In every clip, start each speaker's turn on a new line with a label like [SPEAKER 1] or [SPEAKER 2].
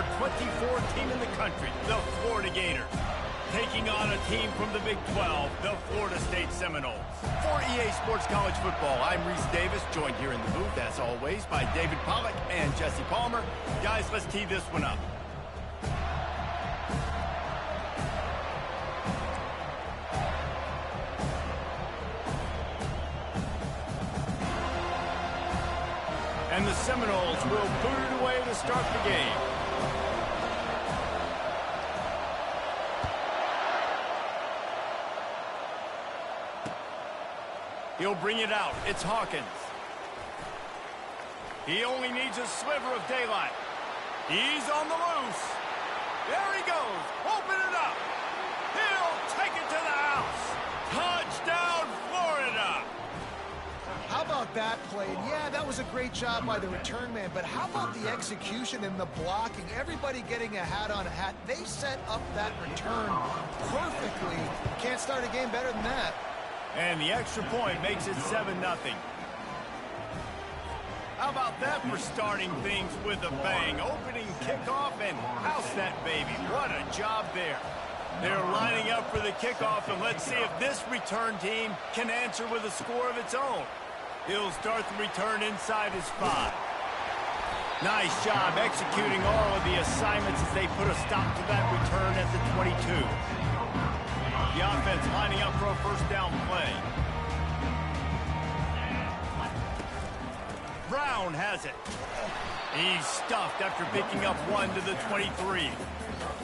[SPEAKER 1] number 24 team in the country, the Florida Gators. Taking on a team from the Big 12, the Florida State Seminoles. For EA Sports College Football, I'm Reese Davis, joined here in the booth, as always, by David Pollack and Jesse Palmer. Guys, let's tee this one up. And the Seminoles will boot it away to start the game. He'll bring it out. It's Hawkins. He only needs a sliver of daylight. He's on the loose. There he goes. Open it up. He'll take it to the house. Touchdown, Florida.
[SPEAKER 2] How about that play? And yeah, that was a great job by the return man, but how about the execution and the blocking? Everybody getting a hat on a hat. They set up that return perfectly. Can't start a game better than that.
[SPEAKER 1] And the extra point makes it 7-0. How about that for starting things with a bang? Opening kickoff and house that baby. What a job there. They're lining up for the kickoff, and let's see if this return team can answer with a score of its own. He'll start the return inside his 5. Nice job executing all of the assignments as they put a stop to that return at the 22. The offense lining up for a first down play. Brown has it. He's stuffed after picking up 1 to the 23.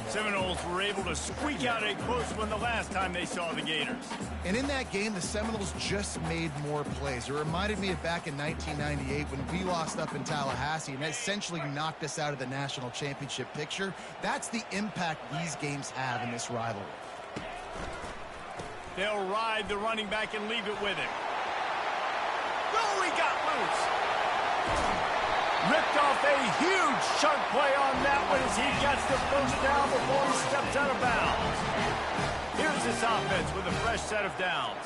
[SPEAKER 1] Seminoles were able to squeak out a close one the last time they saw the Gators.
[SPEAKER 2] And in that game, the Seminoles just made more plays. It reminded me of back in 1998 when we lost up in Tallahassee and essentially knocked us out of the national championship picture. That's the impact these games have in this rivalry.
[SPEAKER 1] They'll ride the running back and leave it with him. Oh, he got loose. Ripped off a huge chunk play on that one as he gets the first down before he steps out of bounds. Here's this offense with a fresh set of downs.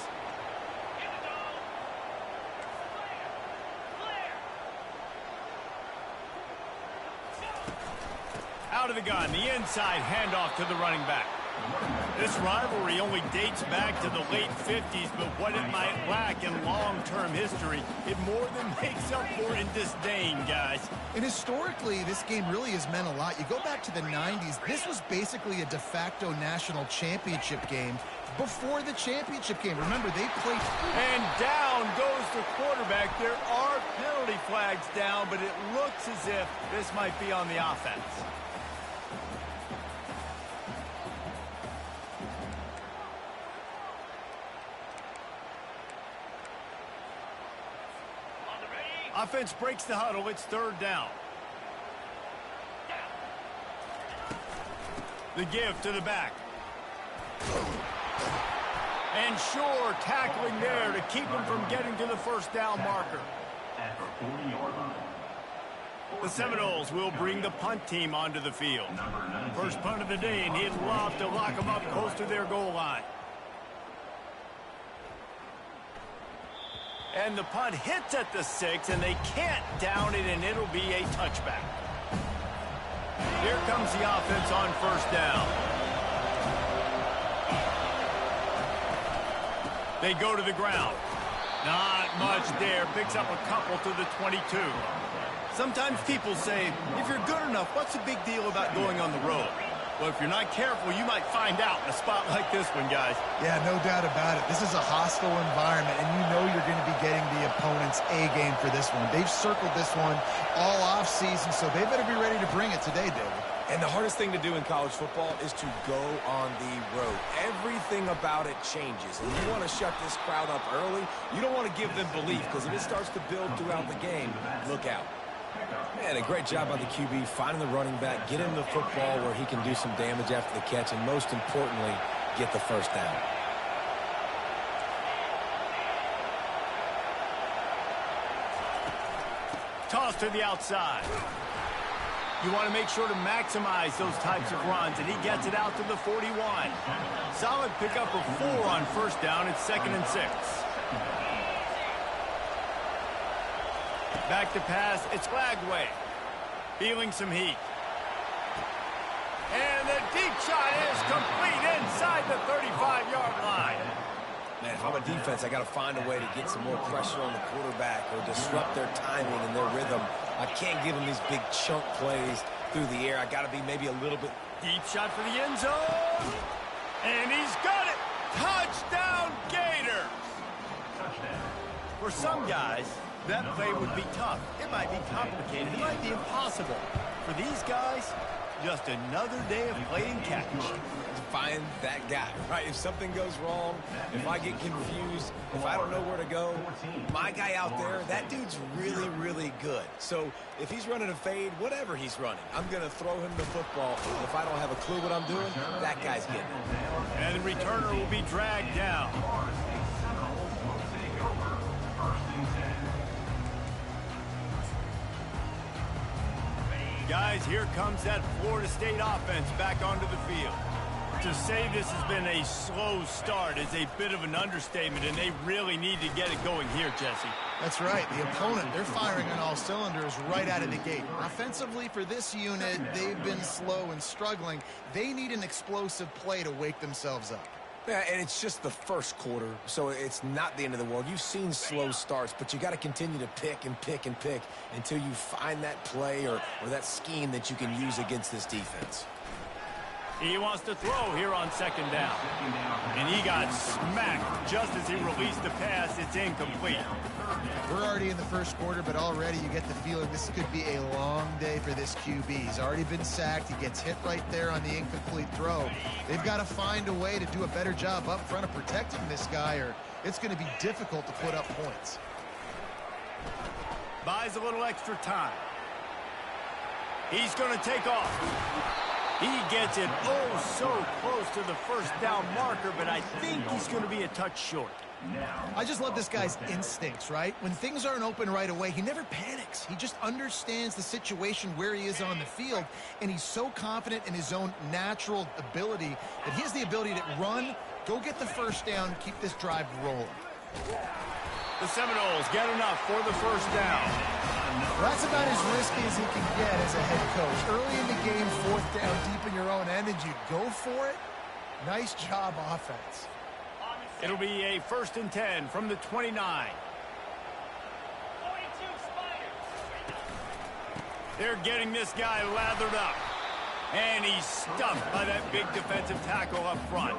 [SPEAKER 1] Out of the gun, the inside handoff to the running back. This rivalry only dates back to the late 50s, but what it might lack in long-term history, it more than makes up for in disdain, guys.
[SPEAKER 2] And historically, this game really has meant a lot. You go back to the 90s, this was basically a de facto national championship game before the championship game. Remember, they played...
[SPEAKER 1] And down goes the quarterback. There are penalty flags down, but it looks as if this might be on the offense. Offense breaks the huddle. It's third down. The give to the back. And Shore tackling there to keep him from getting to the first down marker. The Seminoles will bring the punt team onto the field. First punt of the day, and he'd love to lock them up close to their goal line. And the punt hits at the 6, and they can't down it, and it'll be a touchback. Here comes the offense on first down. They go to the ground. Not much there. Picks up a couple to the 22. Sometimes people say, if you're good enough, what's the big deal about going on the road? Well, if you're not careful, you might find out in a spot like this one, guys.
[SPEAKER 2] Yeah, no doubt about it. This is a hostile environment, and you know you're going to be getting the opponent's A game for this one. They've circled this one all offseason, so they better be ready to bring it today, David.
[SPEAKER 3] And the hardest thing to do in college football is to go on the road. Everything about it changes, and you want to shut this crowd up early. You don't want to give them belief, because if it starts to build throughout the game, look out. Man, a great job by the QB, finding the running back, get him the football where he can do some damage after the catch, and most importantly, get the first down.
[SPEAKER 1] Toss to the outside. You want to make sure to maximize those types of runs, and he gets it out to the 41. Solid pickup of 4 on first down. It's 2nd and 6. Back to pass. It's Lagway. Feeling some heat. complete inside the 35-yard line.
[SPEAKER 3] Man, if I'm a defense, I got to find a way to get some more pressure on the quarterback or disrupt their timing and their rhythm. I can't give them these big chunk plays through the air. I got to be maybe a little bit.
[SPEAKER 1] Deep shot for the end zone. And he's got it. Touchdown, Gators. For some guys, that play would be tough. It might be complicated. It might be impossible. For these guys, just another day of playing catch.
[SPEAKER 3] Find that guy, right? If something goes wrong, if I get confused, if I don't know where to go, my guy out there, that dude's really, really good. So if he's running a fade, whatever he's running, I'm going to throw him the football. If I don't have a clue what I'm doing, that guy's getting it.
[SPEAKER 1] And the returner will be dragged down. Guys, here comes that Florida State offense back onto the field. To say this has been a slow start is a bit of an understatement, and they really need to get it going here, Jesse.
[SPEAKER 2] That's right. The opponent, they're firing on all cylinders right out of the gate. Offensively, for this unit, they've been slow and struggling. They need an explosive play to wake themselves up.
[SPEAKER 3] Yeah, and it's just the first quarter, so it's not the end of the world. You've seen slow starts, but you got to continue to pick and pick and pick until you find that play or that scheme that you can use against this defense.
[SPEAKER 1] He wants to throw here on second down. And he got smacked just as he released the pass. It's incomplete.
[SPEAKER 2] We're already in the first quarter, but already you get the feeling this could be a long day for this QB. He's already been sacked. He gets hit right there on the incomplete throw. They've got to find a way to do a better job up front of protecting this guy, or it's going to be difficult to put up points.
[SPEAKER 1] Buys a little extra time. He's going to take off. He gets it so close to the first down marker, but I think he's going to be a touch short.
[SPEAKER 2] I just love this guy's instincts, right? When things aren't open right away, he never panics. He just understands the situation where he is on the field, and he's so confident in his own natural ability that he has the ability to run, go get the first down, keep this drive rolling.
[SPEAKER 1] The Seminoles get enough for the first down.
[SPEAKER 2] Well, that's about as risky as he can get as a head coach. Early in the game, fourth down, deep in your own end, and you go for it. Nice job, offense.
[SPEAKER 1] It'll be a 1st and 10 from the 29. They're getting this guy lathered up. And he's stuffed by that big defensive tackle up front.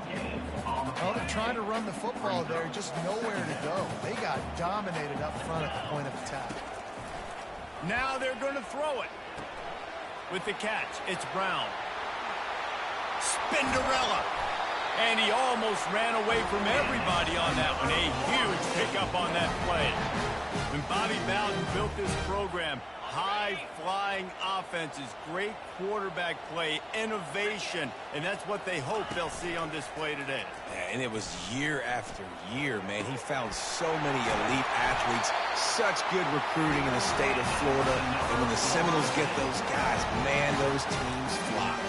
[SPEAKER 2] Well, they're trying to run the football there, just nowhere to go. They got dominated up front at the point of attack.
[SPEAKER 1] Now they're going to throw it. With the catch, it's Brown. Spinderella. And he almost ran away from everybody on that one. A huge pickup on that play. When Bobby Bowden built this program, high-flying offenses, great quarterback play, innovation, and that's what they hope they'll see on display today.
[SPEAKER 3] Yeah, and it was year after year, man. He found so many elite athletes, such good recruiting in the state of Florida, and when the Seminoles get those guys, man, those teams fly.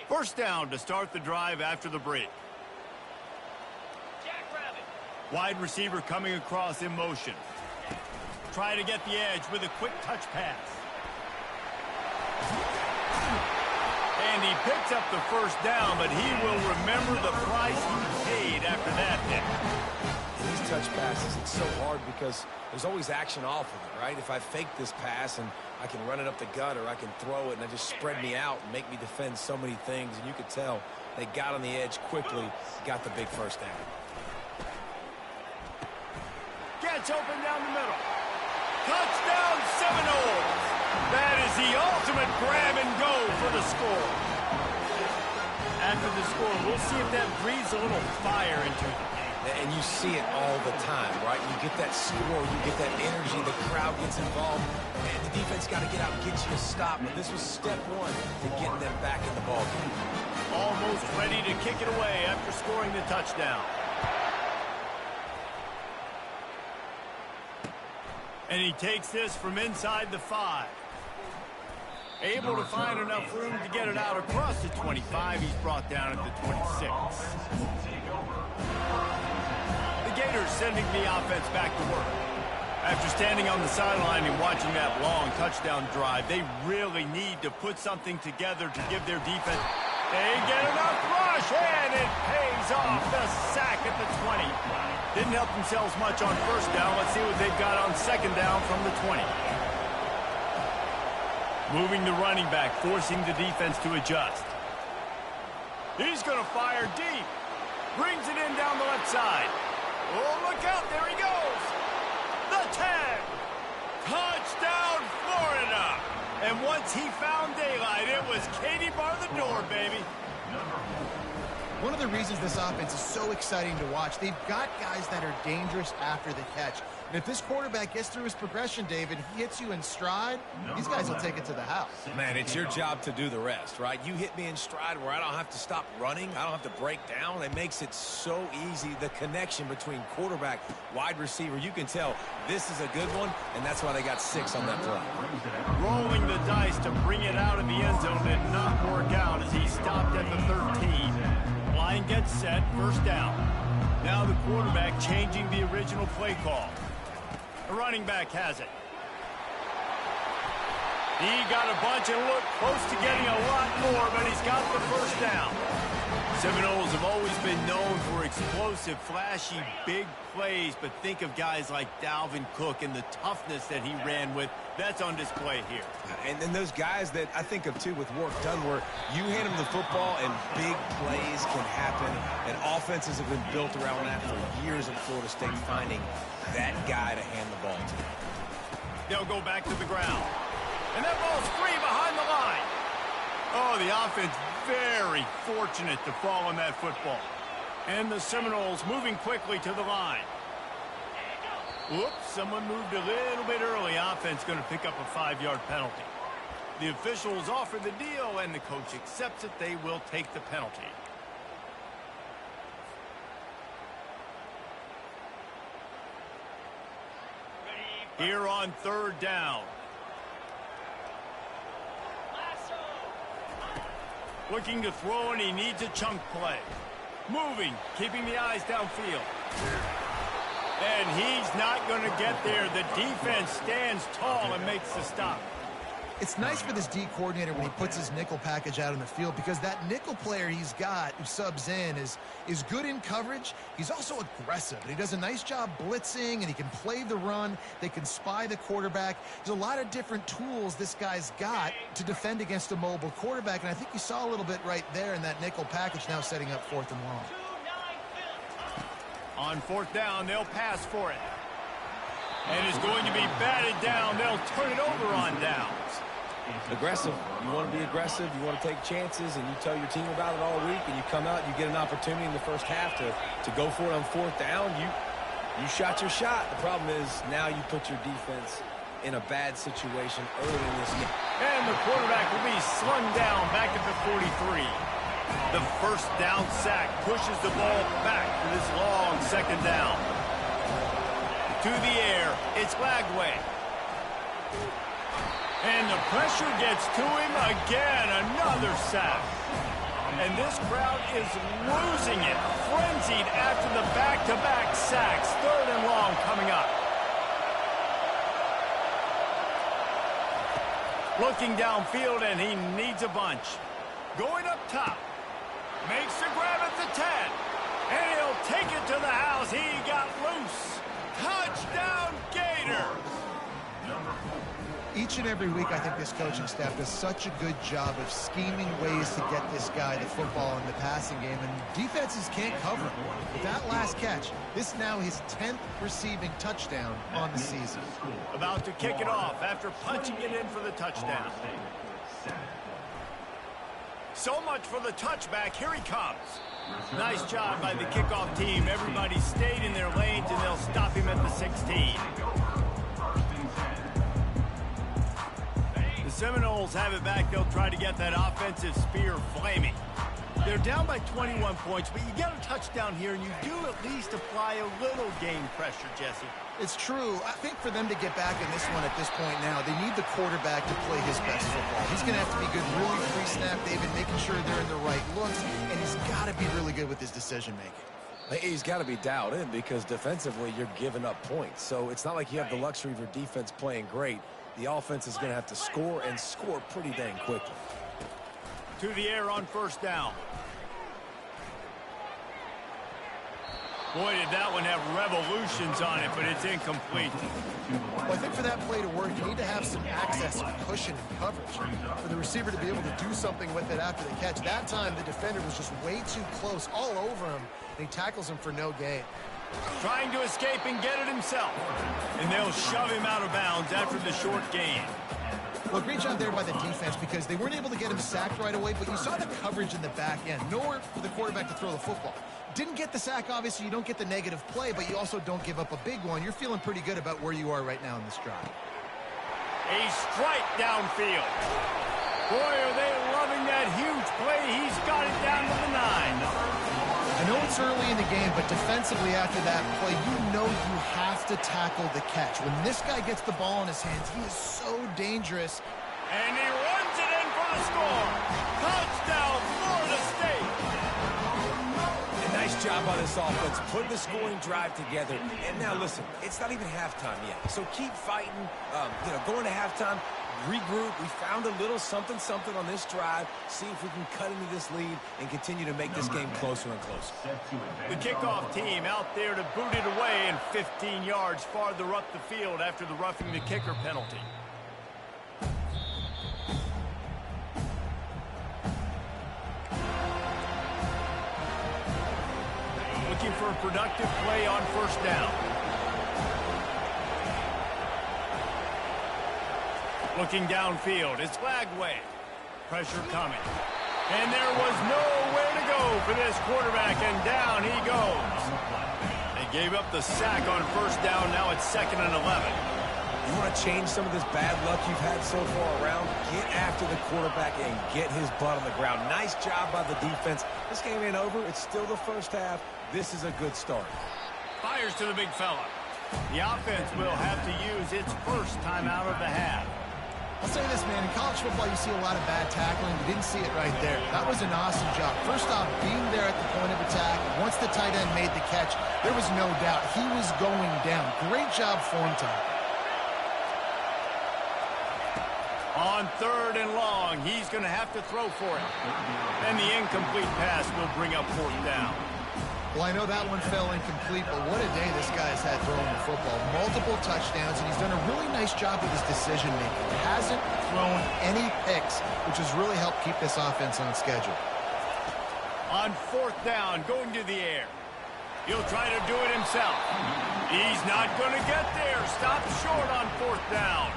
[SPEAKER 1] First down to start the drive after the break. Wide receiver coming across in motion. Try to get the edge with a quick touch pass. And he picks up the first down, but he will remember the price he paid after that hit.
[SPEAKER 3] In these touch passes, it's so hard because there's always action off of it, right? If I fake this pass and I can run it up the gut or I can throw it and it just spread me out and make me defend so many things, and you could tell they got on the edge quickly, got the big first down.
[SPEAKER 1] Gets open down the middle. Touchdown Seminoles! That is the ultimate grab and go for the score. After the score, we'll see if that breathes a little fire into it.
[SPEAKER 3] And you see it all the time, right? You get that score, you get that energy, the crowd gets involved, and the defense got to get out and get you a stop. But this was step one to getting them back in the ballgame.
[SPEAKER 1] Almost ready to kick it away after scoring the touchdown. And he takes this from inside the 5. Able to find enough room to get it out across the 25. He's brought down at the 26. The Gators sending the offense back to work. After standing on the sideline and watching that long touchdown drive, they really need to put something together to give their defense. They get enough rush, and it pays off. The sack at the 20. Didn't help themselves much on first down. Let's see what they've got on second down from the 20. Moving the running back, forcing the defense to adjust. He's going to fire deep. Brings it in down the left side. Oh, look out. There he goes. The 10. Touchdown, Florida. And once he found daylight, it was Katie bar the door, baby.
[SPEAKER 2] One of the reasons this offense is so exciting to watch, they've got guys that are dangerous after the catch. And if this quarterback gets through his progression, David, he hits you in stride, these guys will take it to the house.
[SPEAKER 3] Man, it's your job to do the rest, right? You hit me in stride where I don't have to stop running. I don't have to break down. It makes it so easy. The connection between quarterback, wide receiver, you can tell this is a good one, and that's why they got 6 on that play.
[SPEAKER 1] Rolling the dice to bring it out of the end zone did not work out as he stopped at the 13. Line gets set, first down. Now the quarterback changing the original play call. The running back has it. He got a bunch and looked close to getting a lot more, but he's got the first down. Seminoles have always been known for explosive, flashy, big plays, but think of guys like Dalvin Cook and the toughness that he ran with. That's on display here.
[SPEAKER 3] And then those guys that I think of, too, with work done, where you hand them the football and big plays can happen, and offenses have been built around that for years at Florida State, finding that guy to hand the ball to.
[SPEAKER 1] They'll go back to the ground. And that ball's free behind the line. Oh, the offense very fortunate to fall on that football. And the Seminoles moving quickly to the line. Whoops, someone moved a little bit early. Offense going to pick up a 5-yard penalty. The officials offer the deal, and the coach accepts it. They will take the penalty. Here on third down. Looking to throw, and he needs a chunk play. Moving, keeping the eyes downfield. And he's not going to get there. The defense stands tall and makes the stop.
[SPEAKER 2] It's nice for this D coordinator when he puts his nickel package out on the field, because that nickel player he's got who subs in is good in coverage. He's also aggressive, and he does a nice job blitzing, and he can play the run. They can spy the quarterback. There's a lot of different tools this guy's got to defend against a mobile quarterback, and I think you saw a little bit right there in that nickel package, now setting up 4th and long.
[SPEAKER 1] On 4th down, they'll pass for it. And it's going to be batted down. They'll turn it over on downs.
[SPEAKER 3] Aggressive. You want to be aggressive. You want to take chances, and you tell your team about it all week, and you come out and you get an opportunity in the first half to go for it on 4th down. You shot your shot. The problem is now you put your defense in a bad situation early in this game.
[SPEAKER 1] And the quarterback will be slung down back at the 43. The first down sack pushes the ball back to this long 2nd down. To the air, it's Lagway. And the pressure gets to him again, another sack. And this crowd is losing it, frenzied after the back-to-back sacks. 3rd and long coming up. Looking downfield, and he needs a bunch. Going up top. Makes the grab at the 10. And he'll take it to the house. He got loose. Touchdown, Gators.
[SPEAKER 2] Each and every week, I think this coaching staff does such a good job of scheming ways to get this guy the football in the passing game, and defenses can't cover him. With that last catch, this now his 10th receiving touchdown on the season.
[SPEAKER 1] About to kick it off after punching it in for the touchdown. So much for the touchback. Here he comes. Nice job by the kickoff team. Everybody stayed in their lanes, and they'll stop him at the 16. The Seminoles have it back. They'll try to get that offensive spear flaming. They're down by 21 points, but you get a touchdown here, and you do at least apply a little game pressure, Jesse.
[SPEAKER 2] It's true. I think for them to get back in this one at this point now, they need the quarterback to play his best football. He's going to have to be good really pre-snap, David, making sure they're in the right looks, and he's got to be really good with his decision-making.
[SPEAKER 3] He's got to be dialed in because defensively you're giving up points. So it's not like you have the luxury of your defense playing great. The offense is going to have to score and score pretty dang quickly.
[SPEAKER 1] To the air on first down. Boy, did that one have revolutions on it, but it's incomplete.
[SPEAKER 2] Well, I think for that play to work, you need to have some access and cushion and coverage. For the receiver to be able to do something with it after the catch. That time, the defender was just way too close, all over him, and he tackles him for no gain.
[SPEAKER 1] Trying to escape and get it himself. And they'll shove him out of bounds after the short gain.
[SPEAKER 2] Well, great job there by the defense because they weren't able to get him sacked right away, but you saw the coverage in the back end. Nowhere for the quarterback to throw the football. Didn't get the sack, obviously. You don't get the negative play, but you also don't give up a big one. You're feeling pretty good about where you are right now in this drive.
[SPEAKER 1] A strike downfield. Boy, are they loving that huge play. He's got it down to the 9.
[SPEAKER 2] I know it's early in the game, but defensively after that play, you know you have to tackle the catch. When this guy gets the ball in his hands, he is so dangerous.
[SPEAKER 1] And he runs it in for the score. Touchdown, Florida State.
[SPEAKER 3] Nice job by this offense, putting the scoring drive together. And now, listen, it's not even halftime yet. So keep fighting, going to halftime, regroup. We found a little something on this drive. See if we can cut into this lead and continue to make this game closer and closer.
[SPEAKER 1] The kickoff team out there to boot it away and 15 yards farther up the field after the roughing the kicker penalty. Looking for a productive play on first down. Looking downfield, it's Flagway. Pressure coming. And there was nowhere to go for this quarterback, and down he goes. They gave up the sack on first down. Now it's 2nd and 11.
[SPEAKER 3] You want to change some of this bad luck you've had so far around? Get after the quarterback and get his butt on the ground. Nice job by the defense. This game ain't over. It's still the first half. This is a good start.
[SPEAKER 1] Fires to the big fella. The offense will have to use its first timeout of the half.
[SPEAKER 2] I'll say this, man. In college football, you see a lot of bad tackling. You didn't see it right there. That was an awesome job. First off, being there at the point of attack. Once the tight end made the catch, there was no doubt he was going down. Great job form time.
[SPEAKER 1] On 3rd and long, he's going to have to throw for it. And the incomplete pass will bring up 4th down.
[SPEAKER 2] Well, I know that one fell incomplete, but what a day this guy's had throwing the football. Multiple touchdowns, and he's done a really nice job with his decision-making. Hasn't thrown any picks, which has really helped keep this offense on schedule.
[SPEAKER 1] On 4th down, going to the air. He'll try to do it himself. He's not going to get there. Stopped short on 4th down.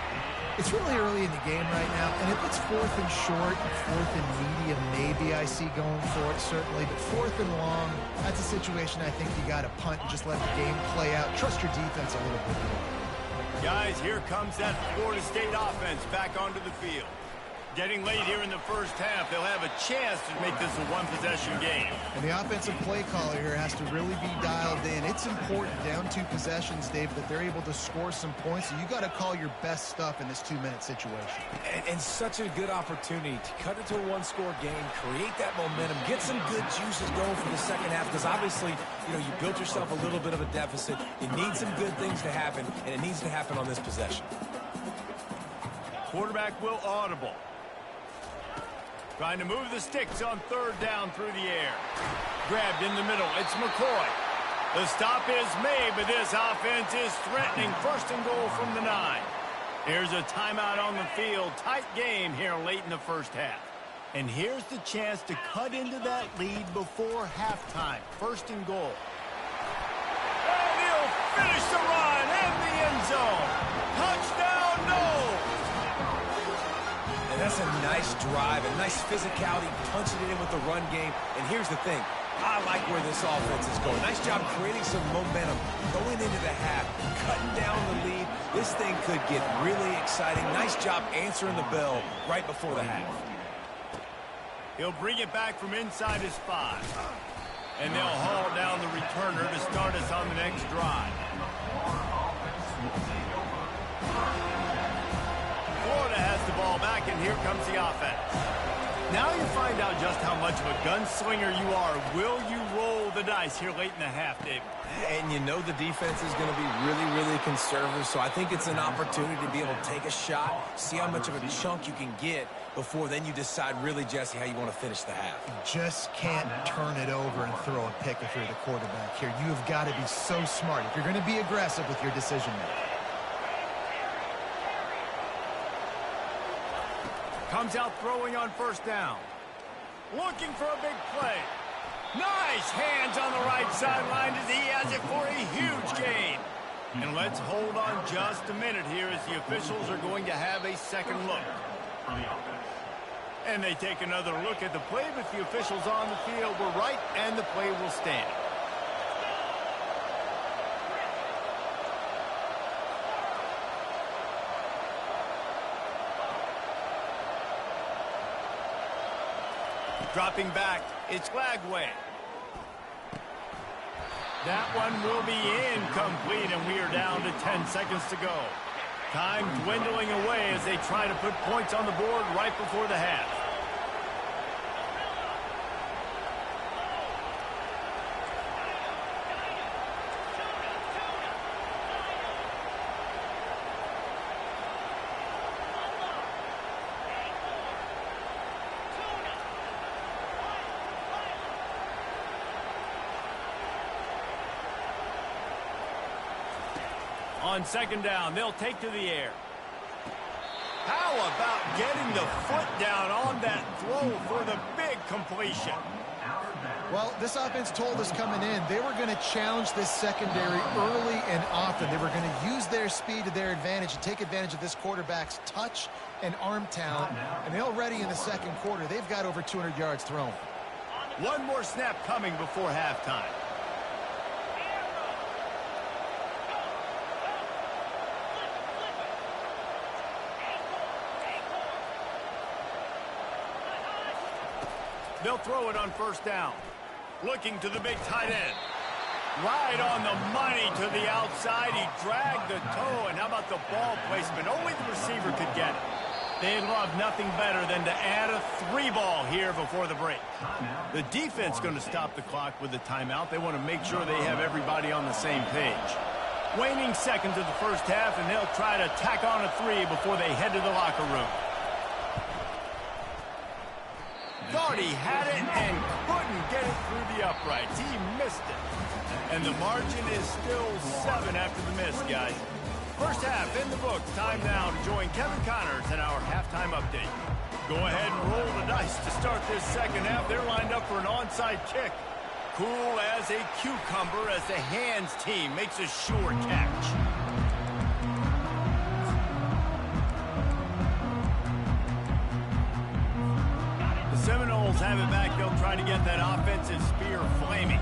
[SPEAKER 2] It's really early in the game right now, and if it's 4th and short, 4th and medium, maybe I see going for it, certainly. But 4th and long, that's a situation I think you got to punt and just let the game play out. Trust your defense a little bit more.
[SPEAKER 1] Guys, here comes that Florida State offense back onto the field. Getting late here in the first half, they'll have a chance to make this a one-possession game.
[SPEAKER 2] And the offensive play caller here has to really be dialed in. It's important, down 2 possessions, Dave, that they're able to score some points. So you got to call your best stuff in this 2-minute situation.
[SPEAKER 3] And such a good opportunity to cut it to a one-score game, create that momentum, get some good juices going for the second half. Because obviously, you built yourself a little bit of a deficit. You need some good things to happen, and it needs to happen on this possession.
[SPEAKER 1] Quarterback will audible. Trying to move the sticks on 3rd down through the air. Grabbed in the middle. It's McCoy. The stop is made, but this offense is threatening 1st and goal from the 9. Here's a timeout on the field. Tight game here late in the first half. And here's the chance to cut into that lead before halftime. 1st and goal. And he'll finish the run in the end zone. Touchdown, no!
[SPEAKER 3] And That's a nice drive, a nice physicality, punching it in with the run game. And here's the thing. I like where this offense is going. Nice job creating some momentum, going into the half, cutting down the lead. This thing could get really exciting. Nice job answering the bell right before the half.
[SPEAKER 1] He'll bring it back from inside his 5. And they'll haul down the returner to start us on the next drive. Florida has the ball back, and here comes the offense. Now you find out just how much of a gunslinger you are. Will you roll the dice here late in the half, David?
[SPEAKER 3] And you know the defense is going to be really, really conservative, so I think it's an opportunity to be able to take a shot, see how much of a chunk you can get before then you decide really, Jesse, how you want to finish the half.
[SPEAKER 2] You just can't turn it over and throw a pick if you're the quarterback here. You have got to be so smart if you're going to be aggressive with your decision-making.
[SPEAKER 1] Comes out throwing on first down. Looking for a big play. Nice hands on the right sideline as he has it for a huge gain. And let's hold on just a minute here as the officials are going to have a second look. And they take another look at the play, but the officials on the field were right, and the play will stand. Dropping back, it's Lagway. That one will be incomplete, and we are down to 10 seconds to go. Time dwindling away as they try to put points on the board right before the half. On second down, they'll take to the air. How about getting the foot down on that throw for the big completion?
[SPEAKER 2] Well, this offense told us coming in they were going to challenge this secondary early and often. They were going to use their speed to their advantage and take advantage of this quarterback's touch and arm talent. And already in the second quarter, they've got over 200 yards thrown.
[SPEAKER 1] One more snap coming before halftime. They'll throw it on first down. Looking to the big tight end. Right on the money to the outside. He dragged the toe. And how about the ball placement? Only the receiver could get it. They'd love nothing better than to add a 3-ball here before the break. The defense going to stop the clock with the timeout. They want to make sure they have everybody on the same page. Waning seconds of the first half, and they'll try to tack on a 3 before they head to the locker room. Thought he had it and couldn't get it through the uprights. He missed it. And the margin is still 7 after the miss, guys. First half in the books. Time now to join Kevin Connors in our halftime update. Go ahead and roll the dice to start this second half. They're lined up for an onside kick. Cool as a cucumber as the hands team makes a sure catch. Seminoles have it back. They'll try to get that offensive spear flaming.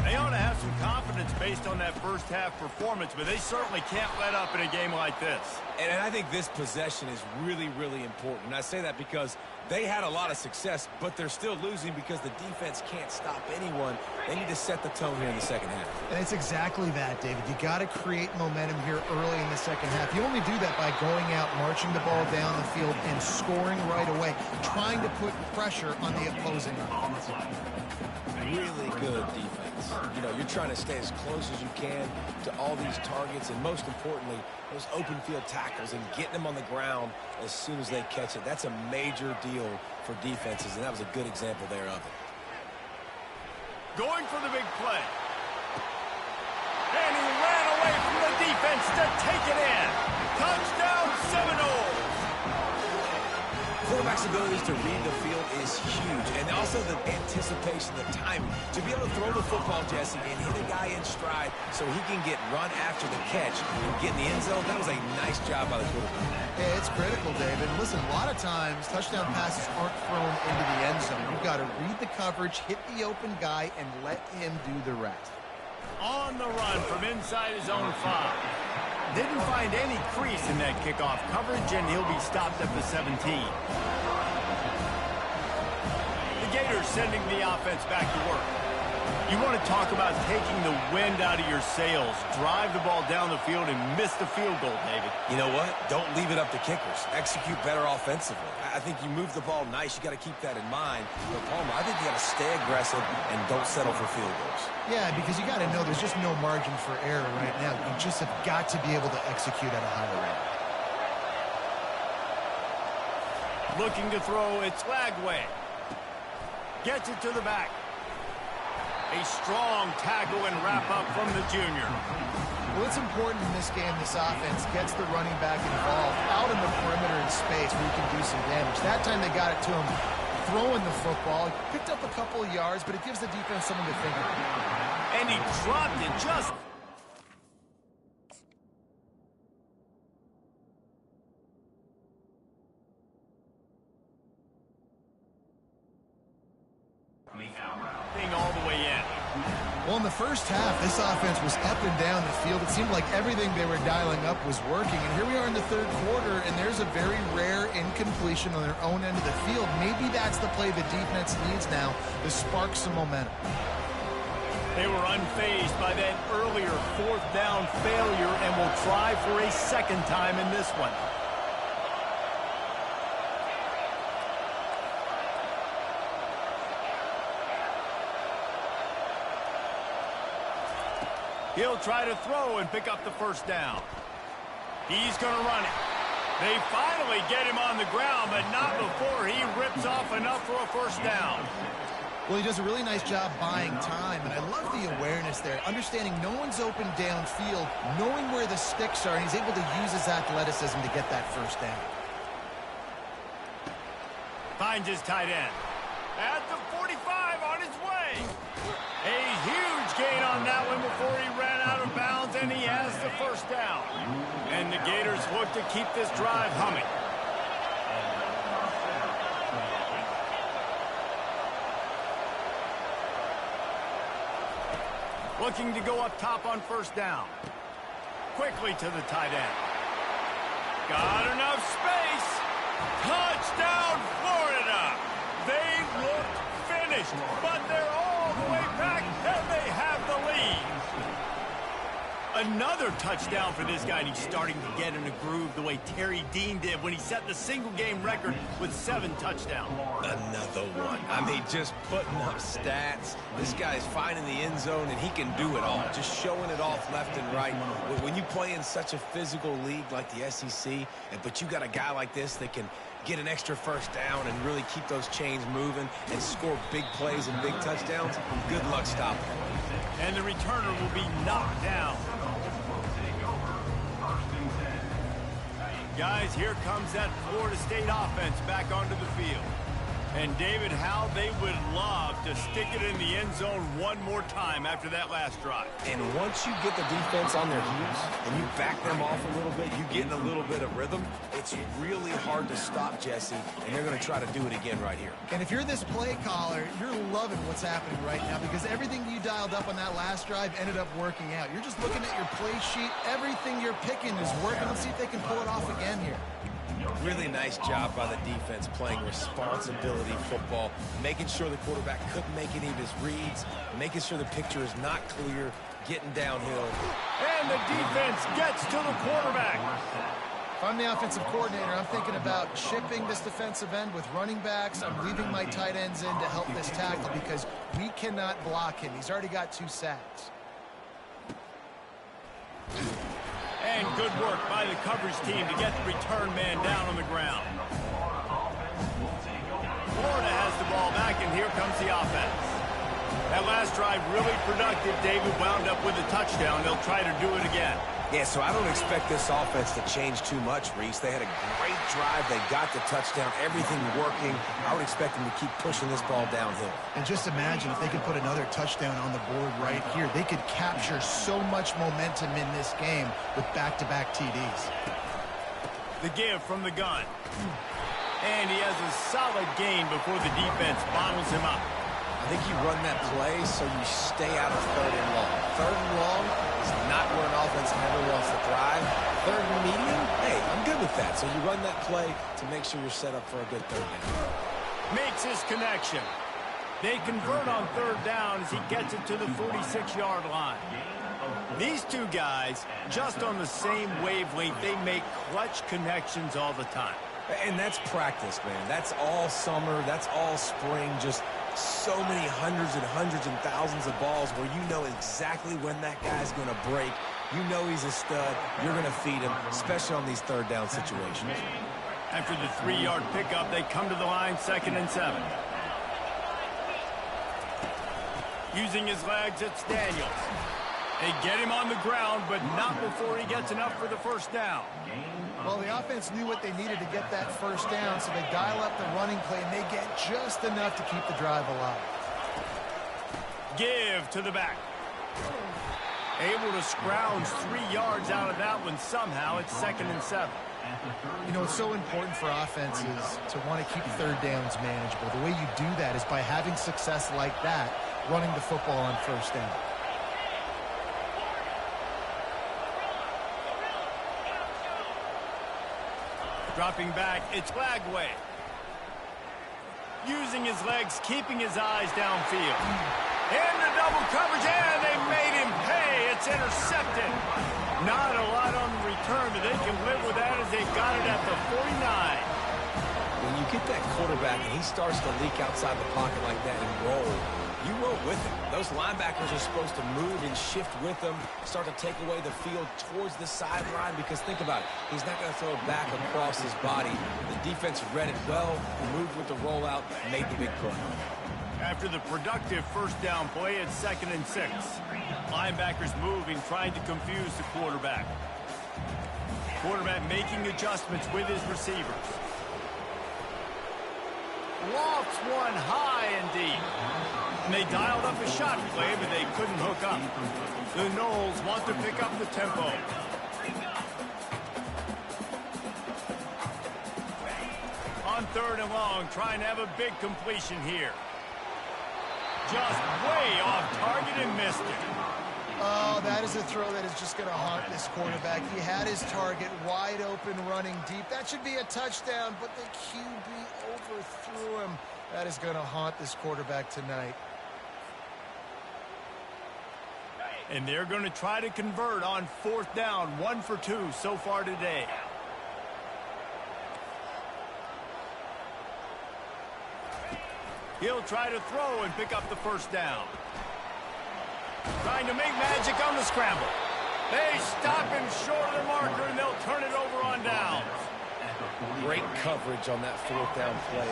[SPEAKER 1] They ought to have some confidence based on that first half performance, but they certainly can't let up in a game like this.
[SPEAKER 3] And I think this possession is really, really important. And I say that because they had a lot of success, but they're still losing because the defense can't stop anyone. They need to set the tone here in the second half.
[SPEAKER 2] And it's exactly that, David. You got to create momentum here early in the second half. You only do that by going out, marching the ball down the field, and scoring right away, trying to put pressure on the opposing offense.
[SPEAKER 3] Really good defense. You know, you're trying to stay as close as you can to all these targets, and most importantly, those open field tackles and getting them on the ground as soon as they catch it. That's a major deal for defenses, and that was a good example there of it.
[SPEAKER 1] Going for the big play. And he ran away from the defense to take it in. Touchdown, Seminoles.
[SPEAKER 3] quarterback's abilities to read the field is huge, and also the anticipation, the timing. To be able to throw the football, Jesse, and hit a guy in stride so he can get run after the catch and get in the end zone, that was a nice job by the quarterback.
[SPEAKER 2] Yeah, it's critical, David. Listen, a lot of times, touchdown passes aren't thrown into the end zone. You've got to read the coverage, hit the open guy, and let him do the rest.
[SPEAKER 1] On the run from inside his own 5. Didn't find any crease in that kickoff coverage, and he'll be stopped at the 17. The Gators sending the offense back to work. You want to talk about taking the wind out of your sails. Drive the ball down the field and miss the field goal, David.
[SPEAKER 3] You know what? Don't leave it up to kickers. Execute better offensively. I think you move the ball nice. You got to keep that in mind. But, Palmer, I think you got to stay aggressive and don't settle for field goals.
[SPEAKER 2] Yeah, because you got to know there's just no margin for error right now. You just have got to be able to execute at a higher rate.
[SPEAKER 1] Looking to throw, it's Lagway. Gets it to the back. A strong tackle and wrap-up from the junior.
[SPEAKER 2] Well, it's important in this game this offense gets the running back involved out in the perimeter in space where he can do some damage. That time they got it to him throwing the football. He picked up a couple of yards, but it gives the defense something to think about.
[SPEAKER 1] And he dropped it just... all the way in.
[SPEAKER 2] Well, in the first half, this offense was up and down the field. It seemed like everything they were dialing up was working. And here we are in the third quarter, and there's a very rare incompletion on their own end of the field. Maybe that's the play the defense needs now to spark some momentum.
[SPEAKER 1] They were unfazed by that earlier fourth down failure and will try for a second time in this one. He'll try to throw and pick up the first down. He's going to run it. They finally get him on the ground, but not before he rips off enough for a first down.
[SPEAKER 2] Well, he does a really nice job buying time, and I love the awareness there, understanding no one's open downfield, knowing where the sticks are, and he's able to use his athleticism to get that first down.
[SPEAKER 1] Finds his tight end. At the 45 on his way. A huge gain on that one before he ran out of bounds, and he has the first down. And the Gators look to keep this drive humming. Looking to go up top on first down. Quickly to the tight end. Got enough space. Touchdown, Florida. They looked finished, but they're all the way back, and they have the lead. Another touchdown for this guy, and he's starting to get in a groove the way Terry Dean did when he set the single-game record with 7 touchdowns.
[SPEAKER 3] Another one. I mean, just putting up stats. This guy's finding the end zone, and he can do it all, just showing it off left and right. When you play in such a physical league like the SEC, but you got a guy like this that can get an extra first down and really keep those chains moving and score big plays and big touchdowns, good luck stopping him.
[SPEAKER 1] And the returner will be knocked down. Guys, here comes that Florida State offense back onto the field. And David, how they would love to stick it in the end zone one more time after that last drive.
[SPEAKER 3] And once you get the defense on their heels and you back them off a little bit, you get in a little bit of rhythm, it's really hard to stop, Jesse, and they're going to try to do it again right here.
[SPEAKER 2] And if you're this play caller, you're loving what's happening right now because everything you dialed up on that last drive ended up working out. You're just looking at your play sheet. Everything you're picking is working. Let's see if they can pull it off again here.
[SPEAKER 3] Really nice job by the defense playing responsibility football, making sure the quarterback couldn't make any of his reads, making sure the picture is not clear, getting downhill.
[SPEAKER 1] And the defense gets to the quarterback.
[SPEAKER 2] If I'm the offensive coordinator, I'm thinking about chipping this defensive end with running backs. I'm leaving my tight ends in to help this tackle because we cannot block him. He's already got 2 sacks.
[SPEAKER 1] And good work by the coverage team to get the return man down on the ground. Florida has the ball back, and here comes the offense. That last drive really productive. David wound up with a touchdown. They'll try to do it again.
[SPEAKER 3] Yeah, so I don't expect this offense to change too much, Reese. They had a great drive. They got the touchdown, everything working. I would expect them to keep pushing this ball downhill.
[SPEAKER 2] And just imagine if they could put another touchdown on the board right here. They could capture so much momentum in this game with back-to-back TDs.
[SPEAKER 1] The give from the gun. And he has a solid gain before the defense bottles him up.
[SPEAKER 3] I think you run that play so you stay out of 3rd and long. 3rd and long is not where an offense ever wants to thrive. 3rd and medium, hey, I'm good with that. So you run that play to make sure you're set up for a good 3rd down.
[SPEAKER 1] Makes his connection. They convert on 3rd down as he gets it to the 46-yard line. These two guys, just on the same wavelength, they make clutch connections all the time.
[SPEAKER 3] And that's practice, man. That's all summer. That's all spring. Just so many hundreds and thousands of balls where you know exactly when that guy's going to break. You know he's a stud. You're going to feed him, especially on these 3rd down situations.
[SPEAKER 1] After the 3-yard pickup, they come to the line, 2nd and 7. Using his legs, it's Daniels. They get him on the ground, but not before he gets enough for the 1st down.
[SPEAKER 2] Well, the offense knew what they needed to get that 1st down, so they dial up the running play, and they get just enough to keep the drive alive.
[SPEAKER 1] Give to the back. Able to scrounge 3 yards out of that one somehow. It's 2nd and 7.
[SPEAKER 2] You know, it's so important for offenses to want to keep 3rd downs manageable. The way you do that is by having success like that, running the football on 1st down.
[SPEAKER 1] Dropping back, it's Lagway. Using his legs, keeping his eyes downfield. In the double coverage, and they made him pay. It's intercepted. Not a lot on the return, but they can live with that as they got it at the 49.
[SPEAKER 3] When you get that quarterback and he starts to leak outside the pocket like that and roll, you roll with him. Those linebackers are supposed to move and shift with him, start to take away the field towards the sideline, because think about it, he's not going to throw it back across his body. The defense read it well, moved with the rollout, made the big play.
[SPEAKER 1] After the productive 1st down play, it's 2nd and 6. Linebackers moving, trying to confuse the quarterback. Quarterback making adjustments with his receivers. Lofts one high and deep. And they dialed up a shot play, but they couldn't hook up. The Knowles want to pick up the tempo. On 3rd and long, trying to have a big completion here. Just way off target and missed it.
[SPEAKER 2] Oh, that is a throw that is just going to haunt this quarterback. He had his target wide open, running deep. That should be a touchdown, but the QB overthrew him. That is going to haunt this quarterback tonight.
[SPEAKER 1] And they're going to try to convert on 4th down. 1 for 2 so far today. He'll try to throw and pick up the 1st down. Trying to make magic on the scramble. They stop him short of the marker, and they'll turn it over on downs.
[SPEAKER 3] Great coverage on that 4th down play.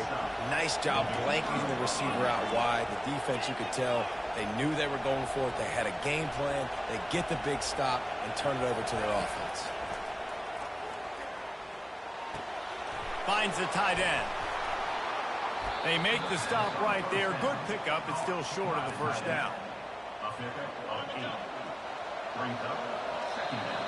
[SPEAKER 3] Nice job blanketing the receiver out wide. The defense, you could tell, they knew they were going for it. They had a game plan. They get the big stop and turn it over to their offense.
[SPEAKER 1] Finds the tight end. They make the stop right there. Good pickup. It's still short of the 1st down.
[SPEAKER 4] A pickup of 8. Brings up 2nd down.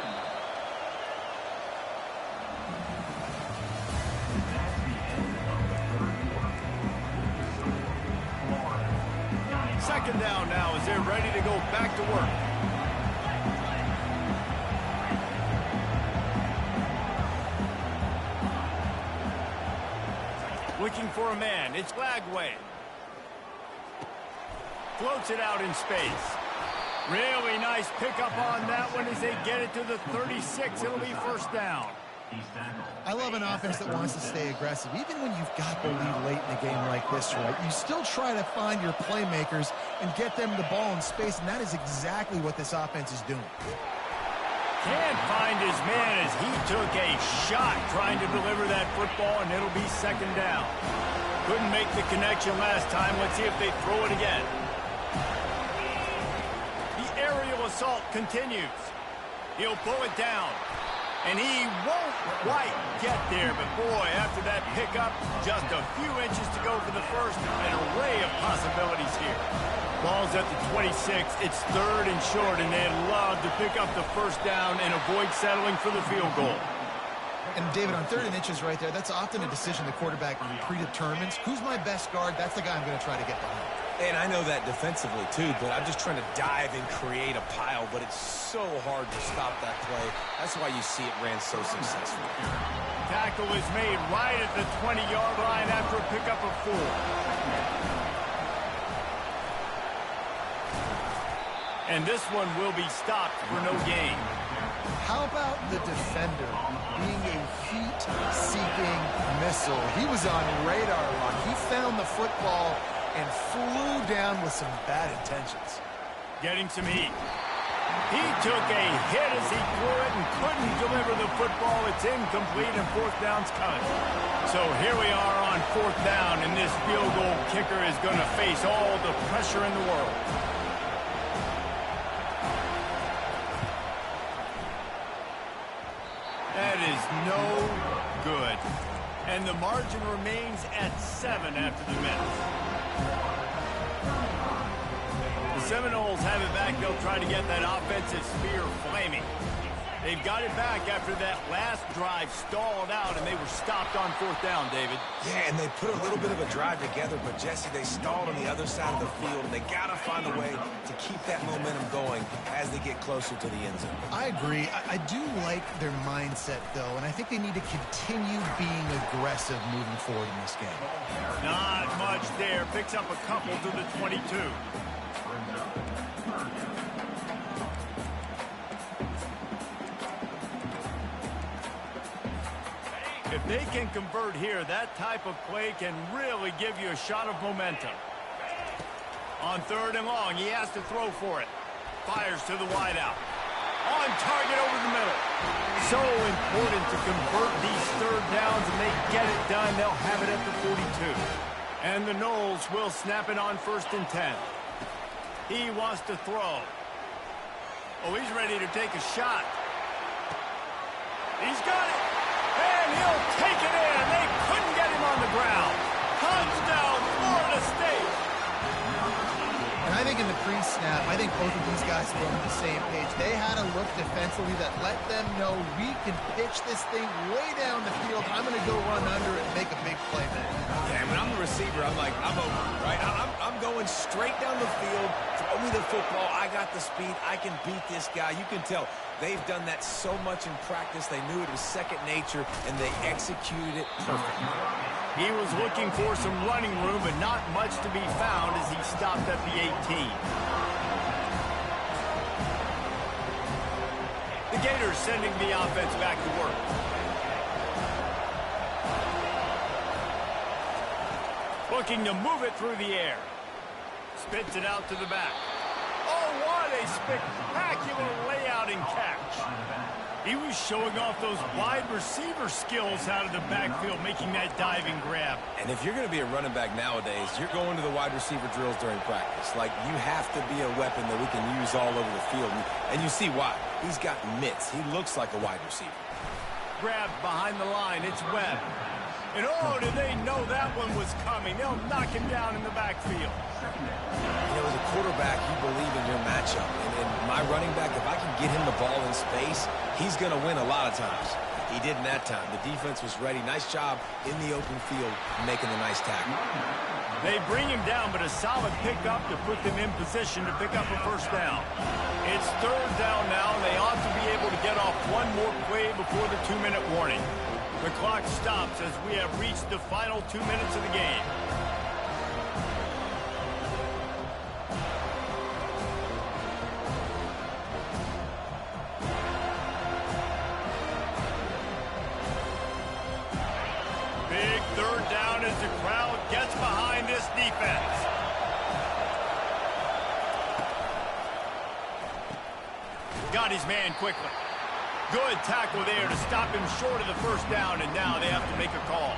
[SPEAKER 1] Second down now as they're ready to go back to work. Looking for a man. It's Lagway. Floats it out in space. Really nice pickup on that one as they get it to the 36. It'll be 1st down.
[SPEAKER 2] I love an offense that wants to stay aggressive. Even when you've got the lead late in a game like this, right, you still try to find your playmakers and get them the ball in space, and that is exactly what this offense is doing.
[SPEAKER 1] Can't find his man as he took a shot trying to deliver that football, and it'll be 2nd down. Couldn't make the connection last time. Let's see if they throw it again. The aerial assault continues. He'll pull it down. And he won't quite get there, but boy, after that pickup, just a few inches to go for the first. An array of possibilities here. Ball's at the 26. It's 3rd and short, and they'd love to pick up the first down and avoid settling for the field goal.
[SPEAKER 2] And David, on 3rd and inches right there, that's often a decision the quarterback predetermines. Who's my best guard? That's the guy I'm going to try to get behind.
[SPEAKER 3] And I know that defensively, too, but I'm just trying to dive and create a pile, but it's so hard to stop that play. That's why you see it ran so successful.
[SPEAKER 1] Tackle is made right at the 20-yard line after a pickup of 4. And this one will be stopped for no gain.
[SPEAKER 2] How about the defender being a heat-seeking missile? He was on radar lock. He found the football and flew down with some bad intentions.
[SPEAKER 1] Getting some heat. He took a hit as he threw it and couldn't deliver the football. It's incomplete and 4th down's coming. So here we are on 4th down, and this field goal kicker is going to face all the pressure in the world. That is no good. And the margin remains at 7 after the miss. The Seminoles have it back. They'll try to get that offensive spear flaming. They've got it back after that last drive stalled out, and they were stopped on 4th down, David.
[SPEAKER 3] Yeah, and they put a little bit of a drive together, but, Jesse, they stalled on the other side of the field, and they got to find a way to keep that momentum going as they get closer to the end zone.
[SPEAKER 2] I agree. I do like their mindset, though, and I think they need to continue being aggressive moving forward in this game.
[SPEAKER 1] Not much there. Picks up a couple to the 22. If they can convert here, that type of play can really give you a shot of momentum. On 3rd and long, he has to throw for it. Fires to the wideout. On target over the middle. So important to convert these 3rd downs, and they get it done. They'll have it at the 42. And the Noles will snap it on 1st and 10. He wants to throw. Oh, he's ready to take a shot. He's got it. And he'll take it in. They couldn't get him on the ground. Touchdown, Florida State.
[SPEAKER 2] And I think in the pre-snap, I think both of these guys were on the same page. They had a look defensively that let them know we can pitch this thing way down the field. I'm going to go run under it and make a big play, man.
[SPEAKER 3] Yeah, when I'm the receiver, I'm like, I'm over, right? I'm going straight down the field. Throw me the football. I got the speed. I can beat this guy. You can tell they've done that so much in practice. They knew it was second nature, and they executed it perfectly.
[SPEAKER 1] He was looking for some running room, but not much to be found as he stopped at the 18. The Gators sending the offense back to work. Looking to move it through the air. Spits it out to the back. Oh, what a spectacular layout and catch. He was showing off those wide receiver skills out of the backfield, making that diving grab.
[SPEAKER 3] And if you're going to be a running back nowadays, you're going to the wide receiver drills during practice. Like, you have to be a weapon that we can use all over the field. And you see why. He's got mitts. He looks like a wide receiver.
[SPEAKER 1] Grabbed behind the line. It's Webb. And oh, did they know that one was coming. They'll knock him down in the backfield.
[SPEAKER 3] You know, as a quarterback, you believe in your matchup. And my running back, if I can get him the ball in space, he's going to win a lot of times. He did in that time. The defense was ready. Nice job in the open field making the nice tackle.
[SPEAKER 1] They bring him down, but a solid pickup to put them in position to pick up a first down. It's 3rd down now, and they ought to be able to get off one more play before the 2-minute warning. The clock stops as we have reached the final 2 minutes of the game. Big 3rd down as the crowd gets behind this defense. Got his man quickly. Good tackle there to stop him short of the first down, and now they have to make a call.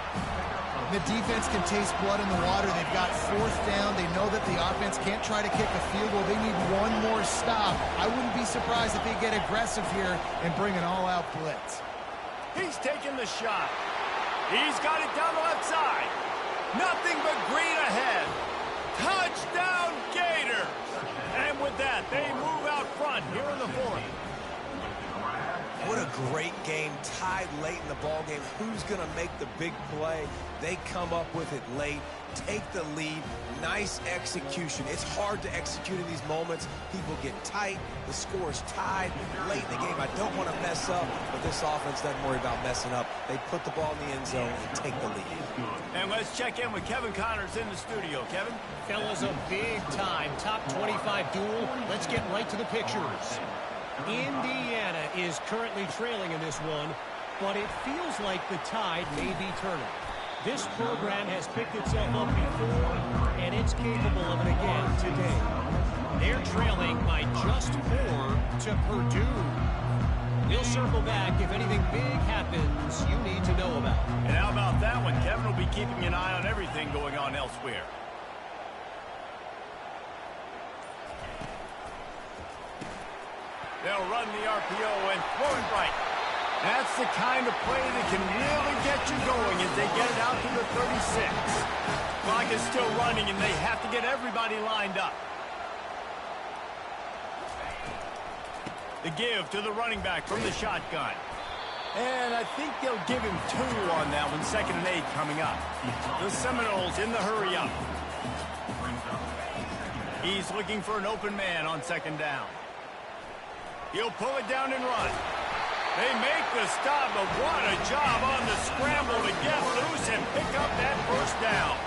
[SPEAKER 2] The defense can taste blood in the water. They've got fourth down. They know that the offense can't try to kick a field goal. They need one more stop. I wouldn't be surprised if they get aggressive here and bring an all-out blitz.
[SPEAKER 1] He's taking the shot. He's got it down the left side. Nothing but green ahead. Touchdown Gators! And with that, they move out front here in the fourth.
[SPEAKER 3] What a great game, tied late in the ball game. Who's going to make the big play? They come up with it late, take the lead. Nice execution. It's hard to execute in these moments. People get tight. The score is tied late in the game. I don't want to mess up, but this offense doesn't worry about messing up. They put the ball in the end zone and take the lead.
[SPEAKER 1] And let's check in with Kevin Connors in the studio. Kevin?
[SPEAKER 5] Fellas, a big-time top 25 duel. Let's get right to the pictures. Indiana is currently trailing in this one, but it feels like the tide may be turning. This program has picked itself up before, and it's capable of it again today. They're trailing by just 4 to Purdue. We'll circle back if anything big happens you need to know about.
[SPEAKER 1] And how about that one? Kevin will be keeping an eye on everything going on elsewhere. They'll run the RPO and throw it right. That's the kind of play that can really get you going as they get it out to the 36. Clock is still running, and they have to get everybody lined up. The give to the running back from the shotgun. And I think they'll give him 2 on that one, 2nd and 8 coming up. The Seminoles in the hurry up. He's looking for an open man on 2nd down. He'll pull it down and run. They make the stop, but what a job on the scramble to get loose and pick up that first down.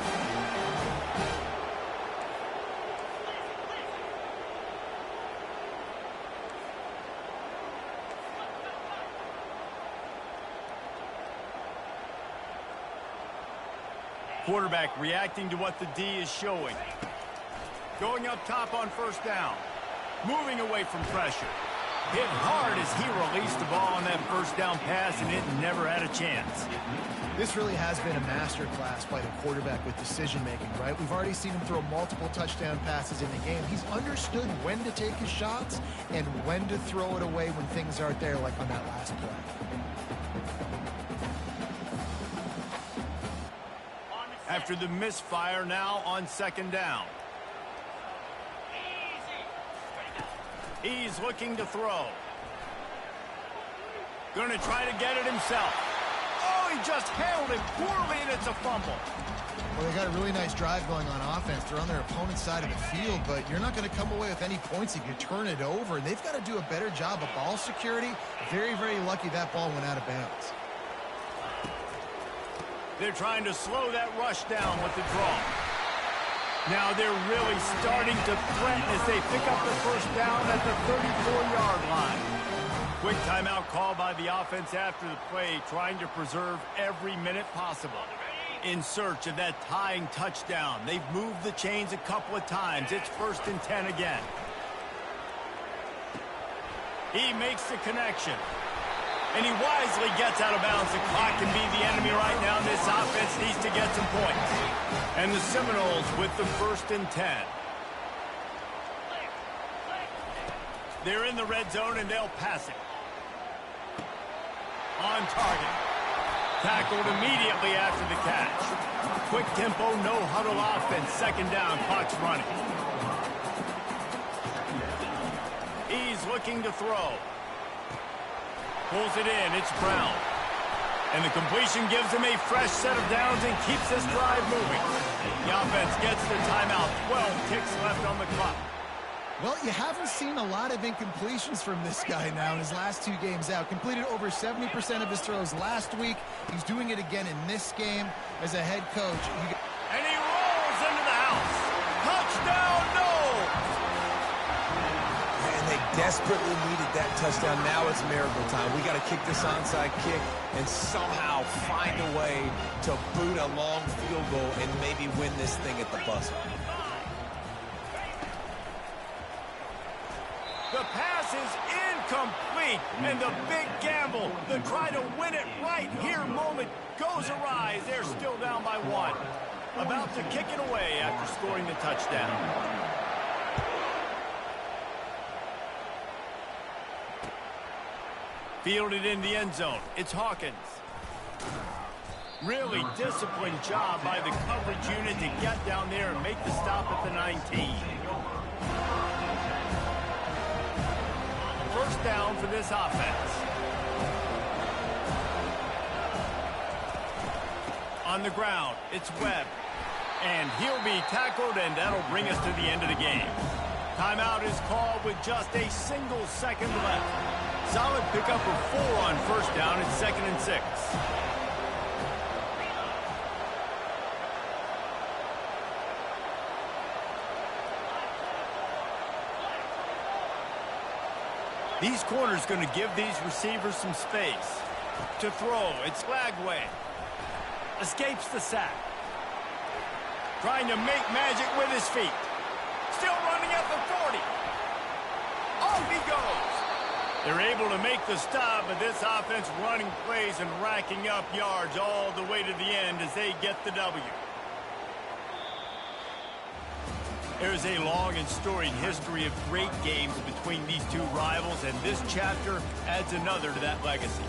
[SPEAKER 1] Quarterback reacting to what the D is showing. Going up top on 1st down. Moving away from pressure. Hit hard as he released the ball on that 1st down pass, and it never had a chance.
[SPEAKER 2] This really has been a masterclass by the quarterback with decision-making, right? We've already seen him throw multiple touchdown passes in the game. He's understood when to take his shots and when to throw it away when things aren't there, like on that last play.
[SPEAKER 1] After the misfire, now on 2nd down. He's looking to throw. Going to try to get it himself. Oh, he just handled it poorly, and it's a fumble.
[SPEAKER 2] Well, they got a really nice drive going on offense. They're on their opponent's side of the field, but you're not going to come away with any points if you turn it over. And they've got to do a better job of ball security. Very, very lucky that ball went out of bounds.
[SPEAKER 1] They're trying to slow that rush down with the draw. Now they're really starting to threaten as they pick up the 1st down at the 34-yard line. Quick timeout call by the offense after the play, trying to preserve every minute possible. In search of that tying touchdown. They've moved the chains a couple of times. It's 1st and 10 again. He makes the connection. And he wisely gets out of bounds. The clock can be the enemy right now. This offense needs to get some points. And the Seminoles with the 1st and 10. They're in the red zone, and they'll pass it. On target. Tackled immediately after the catch. Quick tempo, no huddle offense. 2nd down, clock's running. He's looking to throw. Pulls it in. It's Brown. And the completion gives him a fresh set of downs and keeps this drive moving. The offense gets the timeout. 12 ticks left on the clock.
[SPEAKER 2] Well, you haven't seen a lot of incompletions from this guy now in his last 2 games out. Completed over 70% of his throws last week. He's doing it again in this game as a head coach.
[SPEAKER 1] And he rolls into the house. Touchdown, no!
[SPEAKER 3] And they desperately needed that touchdown. Now it's miracle time. We got to kick this onside kick and somehow find a way to boot a long field goal and maybe win this thing at the buzzer.
[SPEAKER 1] The pass is incomplete. And the big gamble, the try to win it right here moment goes awry. They're still down by 1. About to kick it away after scoring the touchdown. Fielded in the end zone. It's Hawkins. Really disciplined job by the coverage unit to get down there and make the stop at the 19. First down for this offense. On the ground, it's Webb. And he'll be tackled, and that'll bring us to the end of the game. Timeout is called with just a single second left. Solid pickup of 4 on first down. It's 2nd and 6. These corners going to give these receivers some space. To throw, it's Lagway. Escapes the sack. Trying to make magic with his feet. Still running at the 40. Off he goes. They're able to make the stop, but this offense running plays and racking up yards all the way to the end as they get the W. There's a long and storied history of great games between these two rivals, and this chapter adds another to that legacy.